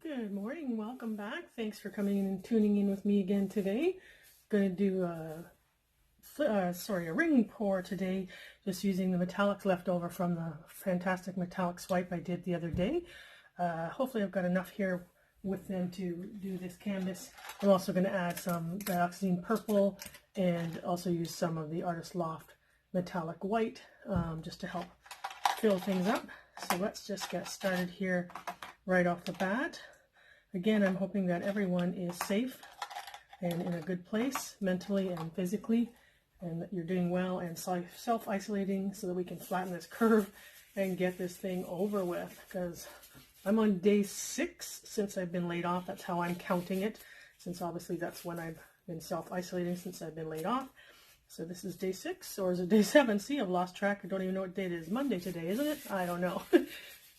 Good morning, welcome back. Thanks for coming in and tuning in with me again today. Going to do a ring pour today, just using the metallics left over from the fantastic metallic swipe I did the other day. Hopefully I've got enough here with them to do this canvas. I'm also going to add some dioxazine purple and also use some of the Artist Loft metallic white just to help fill things up. So let's just get started here right off the bat. Again, I'm hoping that everyone is safe and in a good place mentally and physically, and that you're doing well and self-isolating so that we can flatten this curve and get this thing over with, because I'm on day 6 since I've been laid off. That's how I'm counting it, since obviously that's when I've been self-isolating since I've been laid off. So this is day 6, or is it day 7? See, I've lost track. I don't even know what day it is. Monday today, isn't it? I don't know.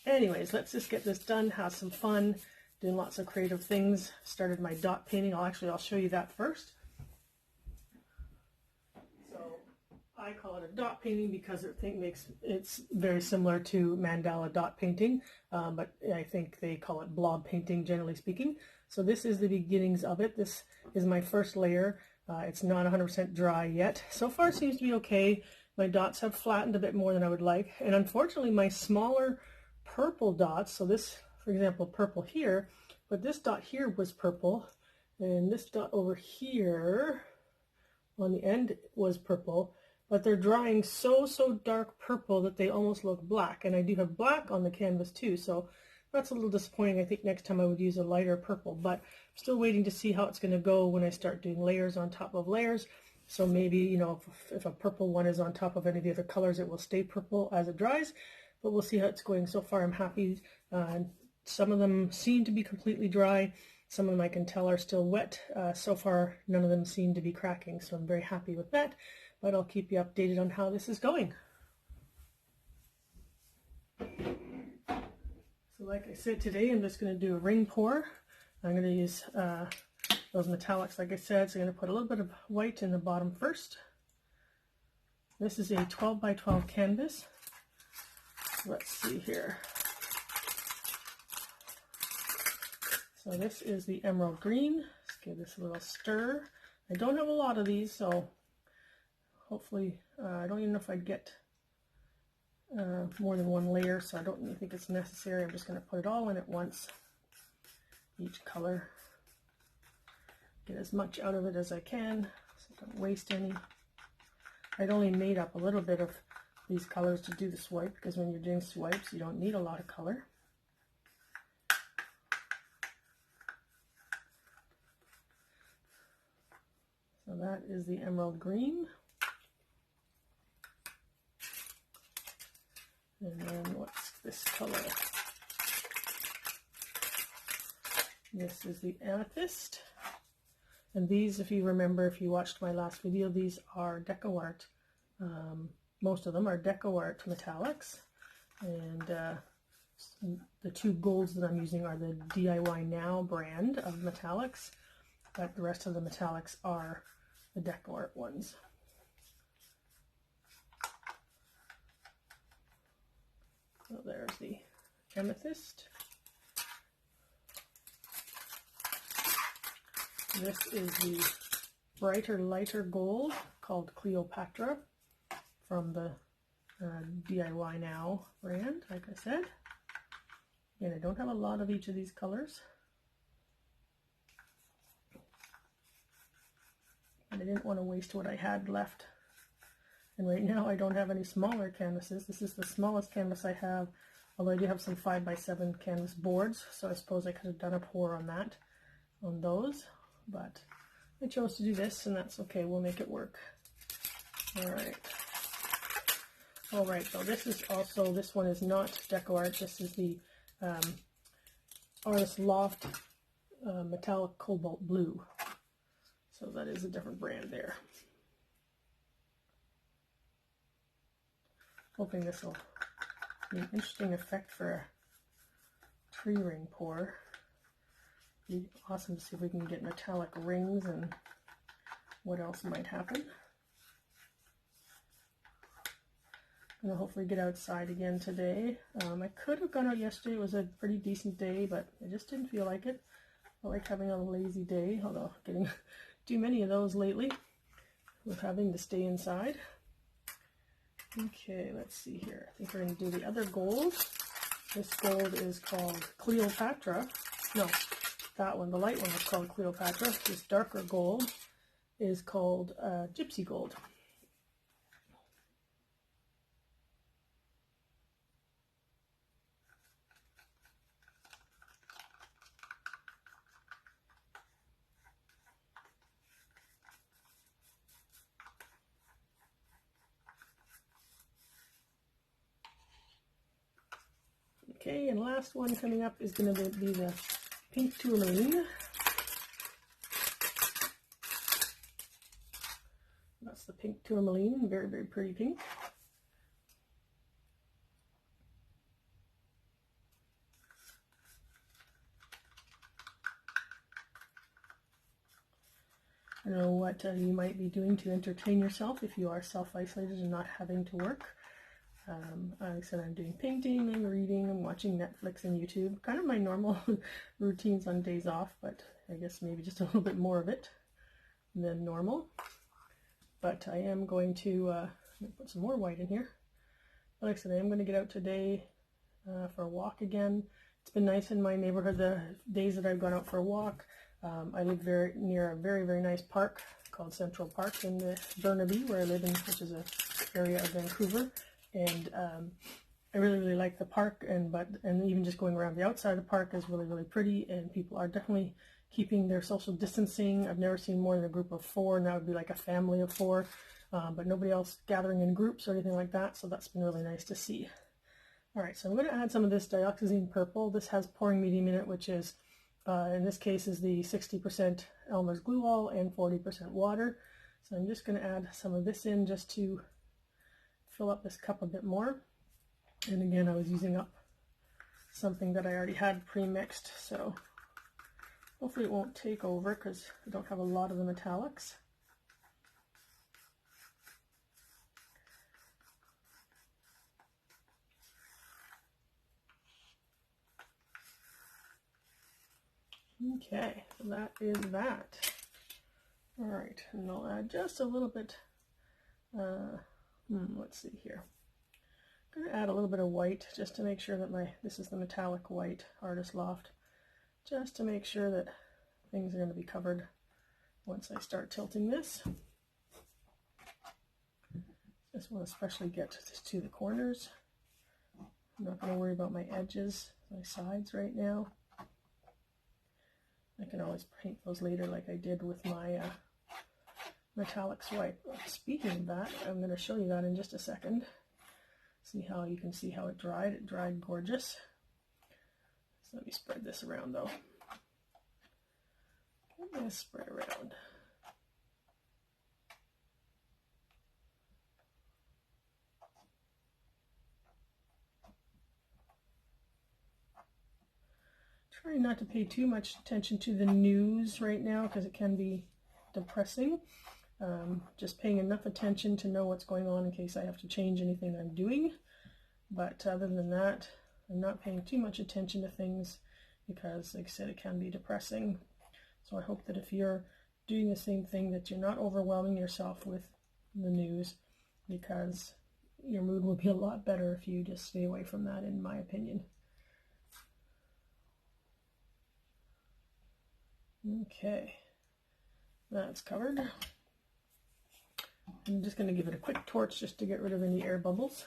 Anyways, let's just get this done, have some fun, doing lots of creative things. Started my dot painting. I'll show you that first. So I call it a dot painting because it's very similar to mandala dot painting, but I think they call it blob painting, generally speaking. So this is the beginnings of it. This is my first layer. It's not 100% dry yet. So far it seems to be okay. My dots have flattened a bit more than I would like, and unfortunately my smaller purple dots, so this, for example, purple here, but this dot here was purple, and this dot over here on the end was purple, but they're drying so dark purple that they almost look black, and I do have black on the canvas too, so that's a little disappointing. I think next time I would use a lighter purple, but I'm still waiting to see how it's going to go when I start doing layers on top of layers. So maybe, you know, if a purple one is on top of any of the other colors, it will stay purple as it dries. But we'll see how it's going. So far I'm happy. Some of them seem to be completely dry. Some of them I can tell are still wet. So far none of them seem to be cracking, so I'm very happy with that. But I'll keep you updated on how this is going. So like I said, today I'm just going to do a ring pour. I'm going to use those metallics like I said. So I'm going to put a little bit of white in the bottom first. This is a 12 by 12 canvas. Let's see here. So this is the emerald green. Let's give this a little stir. I don't have a lot of these, so hopefully I don't even know if I'd get more than one layer, so I don't really think it's necessary. I'm just going to put it all in at once, each color. Get as much out of it as I can so I don't waste any. I'd only made up a little bit of these colors to do the swipe, because when you're doing swipes you don't need a lot of color. So that is the emerald green. And then what's this color? This is the amethyst. And these, if you remember, if you watched my last video, these are DecoArt. Most of them are DecoArt metallics, and the two golds that I'm using are the DIY Now brand of metallics, but the rest of the metallics are the DecoArt ones. So there's the amethyst. This is the brighter, lighter gold called Cleopatra from the DIY Now brand, like I said. And I don't have a lot of each of these colors. And I didn't want to waste what I had left. And right now I don't have any smaller canvases. This is the smallest canvas I have, although I do have some 5 by 7 canvas boards, so I suppose I could have done a pour on that, on those. But I chose to do this, and that's okay. We'll make it work. Alright, so this is also, this one is not DecoArt. This is the Artist Loft Metallic Cobalt Blue. So that is a different brand there. Hoping this will be an interesting effect for a tree ring pour. Be awesome to see if we can get metallic rings and what else might happen. I'm gonna hopefully get outside again today. I could have gone out yesterday. It was a pretty decent day, but I just didn't feel like it. I like having a lazy day, although getting too many of those lately with having to stay inside. Okay, let's see here. I think we're going to do the other gold. This gold is called Cleopatra. No, that one, the light one is called Cleopatra. This darker gold is called Gypsy Gold. Okay, and last one coming up is going to be the pink tourmaline. That's the pink tourmaline, very, very pretty pink. I don't know what you might be doing to entertain yourself if you are self-isolated and not having to work. Like I said, I'm doing painting and reading and watching Netflix and YouTube. Kind of my normal routines on days off, but I guess maybe just a little bit more of it than normal. But I am going to put some more white in here. Like I said, I am going to get out today for a walk again. It's been nice in my neighborhood the days that I've gone out for a walk. I live very near a very, very nice park called Central Park in the Burnaby, where I live in, which is an area of Vancouver. And I really, really like the park, and even just going around the outside of the park is really, really pretty, and people are definitely keeping their social distancing. I've never seen more than a group of 4, and that would be like a family of 4, but nobody else gathering in groups or anything like that, so that's been really nice to see. All right, so I'm going to add some of this dioxazine purple. This has pouring medium in it, which is, in this case, is the 60% Elmer's glue all and 40% water. So I'm just going to add some of this in just to fill up this cup a bit more. And again, I was using up something that I already had pre-mixed, so hopefully it won't take over because I don't have a lot of the metallics. Okay, so that is that. All right, and I'll add just a little bit, let's see here. I'm going to add a little bit of white just to make sure that this is the metallic white Artist Loft, just to make sure that things are going to be covered once I start tilting this. Just want to especially get to the corners. I'm not going to worry about my edges, my sides right now. I can always paint those later like I did with my metallics white. Speaking of that, I'm going to show you that in just a second. See how you can see how it dried. It dried gorgeous. So let me spread this around though. Let me spread around. Trying not to pay too much attention to the news right now because it can be depressing. Just paying enough attention to know what's going on in case I have to change anything I'm doing. But other than that, I'm not paying too much attention to things because, like I said, it can be depressing. So I hope that if you're doing the same thing, that you're not overwhelming yourself with the news, because your mood will be a lot better if you just stay away from that, in my opinion. Okay, that's covered. I'm just going to give it a quick torch just to get rid of any air bubbles.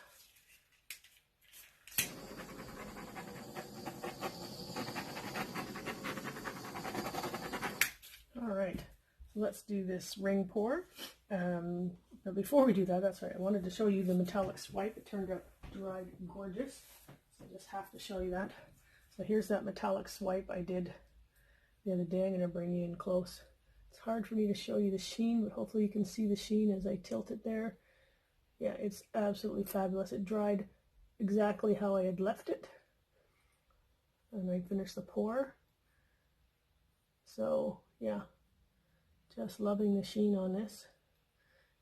All right, so let's do this ring pour. But before we do that, that's right, I wanted to show you the metallics white. It turned out dried gorgeous, so I just have to show you that. So here's that metallics wipe I did the other day. I'm going to bring you in close. It's hard for me to show you the sheen, but hopefully you can see the sheen as I tilt it there. Yeah, it's absolutely fabulous. It dried exactly how I had left it. And I finished the pour. So, yeah, just loving the sheen on this.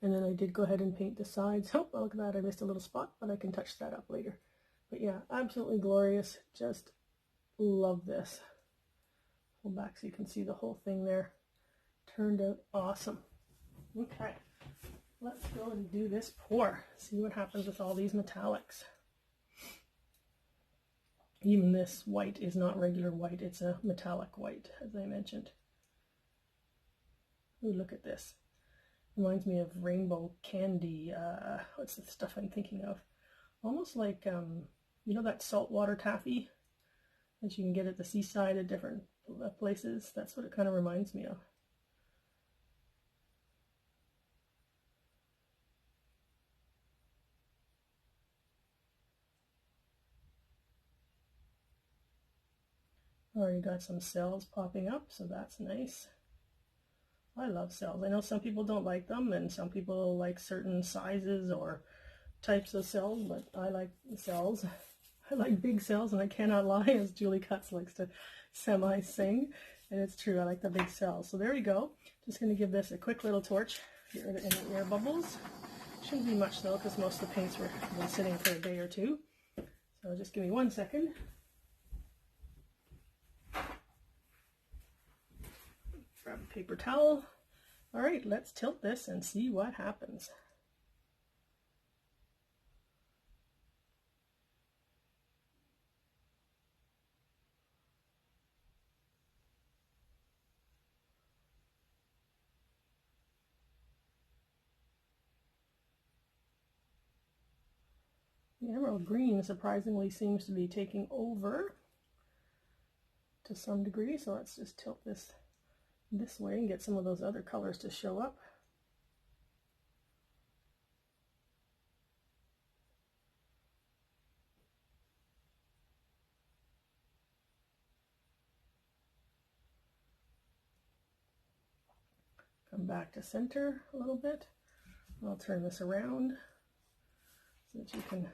And then I did go ahead and paint the sides. Oh, look at that, I missed a little spot, but I can touch that up later. But yeah, absolutely glorious. Just love this. Pull back so you can see the whole thing there. Turned out awesome. Okay, let's go and do this pour. See what happens with all these metallics. Even this white is not regular white, it's a metallic white, as I mentioned. Ooh, look at this. Reminds me of rainbow candy. What's the stuff I'm thinking of? Almost like, you know, that saltwater taffy that you can get at the seaside at different places? That's what it kind of reminds me of. Already got some cells popping up, so that's nice. I love cells. I know some people don't like them, and some people like certain sizes or types of cells, but I like cells. I like big cells, and I cannot lie, as Julie Cutts likes to semi-sing, and it's true, I like the big cells. So there we go. Just going to give this a quick little torch, get rid of any air bubbles. Shouldn't be much though, because most of the paints were been sitting for a day or two. So just give me 1 second. Grab a paper towel. All right, let's tilt this and see what happens. The emerald green surprisingly seems to be taking over to some degree, so let's just tilt this way and get some of those other colors to show up. Come back to center a little bit. I'll turn this around so that you can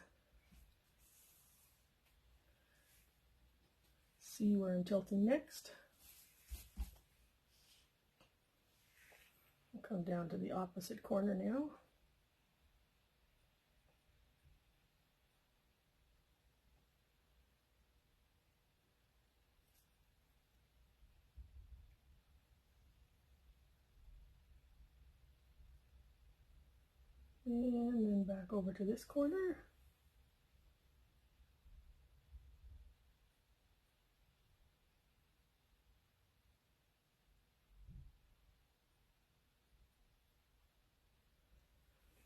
see where I'm tilting next. I'll come down to the opposite corner now. And then back over to this corner.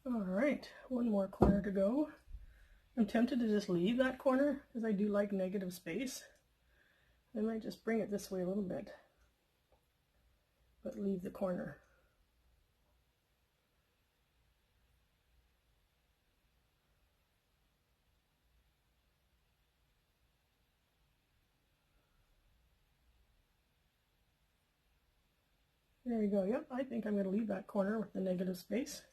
All right, one more corner to go. I'm tempted to just leave that corner because I do like negative space. I might just bring it this way a little bit, but leave the corner. There we go. Yep, I think I'm going to leave that corner with the negative space.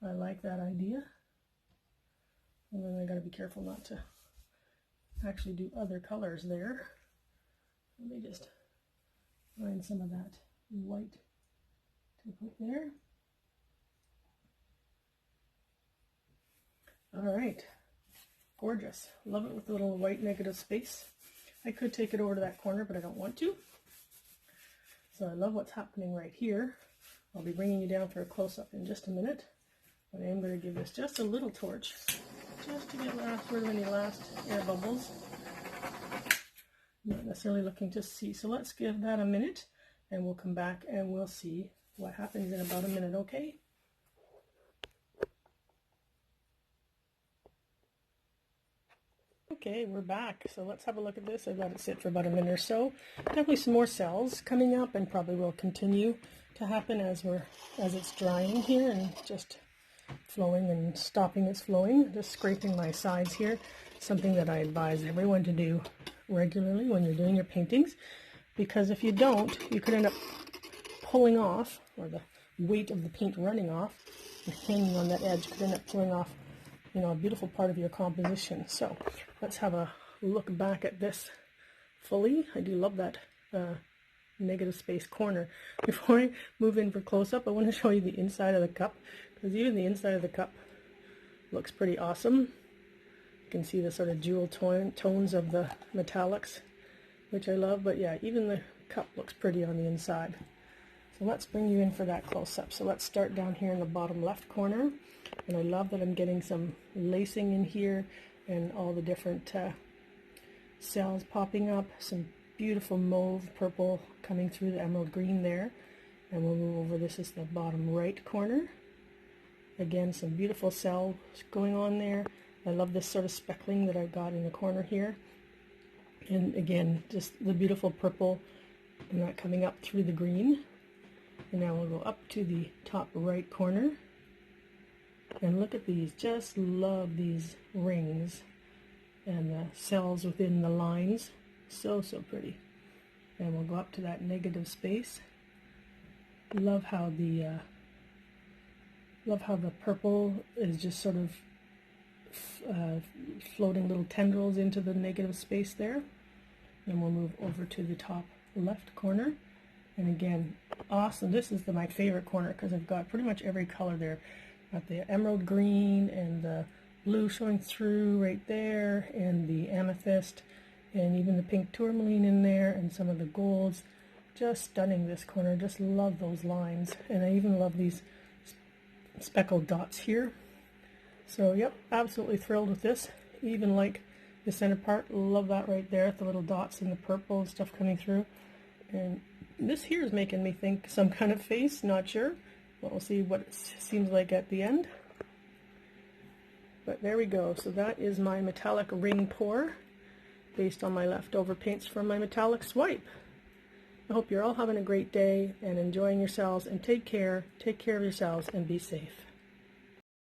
I like that idea. And then I got to be careful not to actually do other colors there. Let me just find some of that white to put there. All right, gorgeous. Love it with the little white negative space. I could take it over to that corner, but I don't want to. So I love what's happening right here. I'll be bringing you down for a close-up in just a minute. But I am going to give this just a little torch, just to get rid of any last air bubbles. Not necessarily looking to see. So let's give that a minute, and we'll come back and we'll see what happens in about a minute, okay? Okay, we're back. So let's have a look at this. I let it sit for about a minute or so. Definitely some more cells coming up, and probably will continue to happen as it's drying here and just flowing and stopping its flowing. Just scraping my sides here. Something that I advise everyone to do regularly when you're doing your paintings, because if you don't, you could end up pulling off, or the weight of the paint running off and hanging on that edge could end up pulling off, you know, a beautiful part of your composition. So let's have a look back at this fully. I do love that negative space corner. Before I move in for close-up, I want to show you the inside of the cup. because even the inside of the cup looks pretty awesome. You can see the sort of jewel tones of the metallics, which I love, but yeah, even the cup looks pretty on the inside. So let's bring you in for that close-up. So let's start down here in the bottom left corner, and I love that I'm getting some lacing in here and all the different cells popping up, some beautiful mauve purple coming through the emerald green there. And we'll move over, this is the bottom right corner. Again, some beautiful cells going on there. I love this sort of speckling that I've got in the corner here. And again, just the beautiful purple and that coming up through the green. And now we'll go up to the top right corner. And look at these, just love these rings and the cells within the lines. So pretty. And we'll go up to that negative space. Love how the purple is just sort of floating little tendrils into the negative space there. And we'll move over to the top left corner. And again, awesome. This is my favorite corner because I've got pretty much every color there. Got the emerald green and the blue showing through right there, and the amethyst, and even the pink tourmaline in there, and some of the golds. Just stunning, this corner. Just love those lines. And I even love these speckled dots here. So yep, absolutely thrilled with this. Even like the center part, love that right there, the little dots and the purple and stuff coming through. And this here is making me think some kind of face, not sure. But we'll see what it seems like at the end. But there we go. So that is my metallic ring pour based on my leftover paints from my metallic swipe. I hope you're all having a great day and enjoying yourselves, and take care of yourselves and be safe.